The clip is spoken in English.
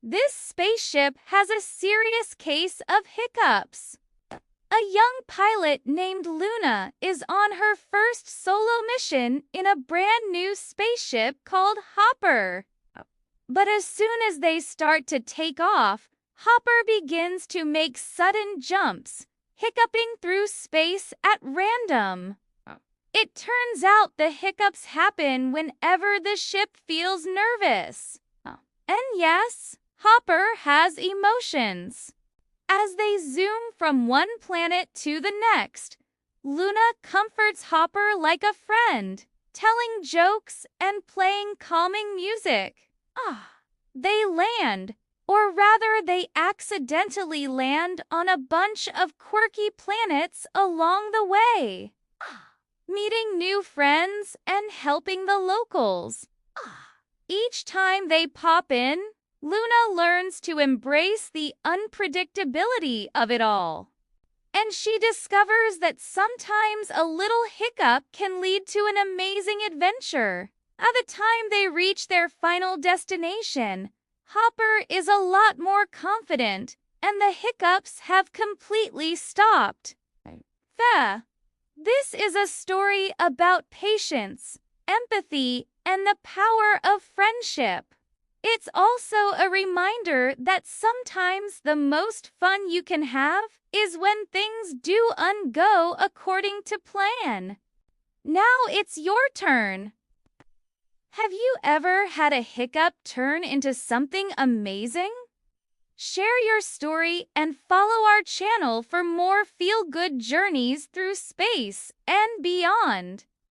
This spaceship has a serious case of hiccups. A young pilot named Luna is on her first solo mission in a brand new spaceship called Hopper. But as soon as they start to take off, Hopper begins to make sudden jumps, hiccuping through space at random. It turns out the hiccups happen whenever the ship feels nervous. And yes, Hopper has emotions. As they zoom from one planet to the next, Luna comforts Hopper like a friend, telling jokes and playing calming music. They land, or rather they accidentally land on a bunch of quirky planets along the way, meeting new friends and helping the locals. Each time they pop in, Luna learns to embrace the unpredictability of it all. And she discovers that sometimes a little hiccup can lead to an amazing adventure. At the time they reach their final destination, Hopper is a lot more confident, and the hiccups have completely stopped. This is a story about patience, empathy, and the power of friendship. It's also a reminder that sometimes the most fun you can have is when things do go according to plan. Now it's your turn. Have you ever had a hiccup turn into something amazing? Share your story and follow our channel for more feel-good journeys through space and beyond.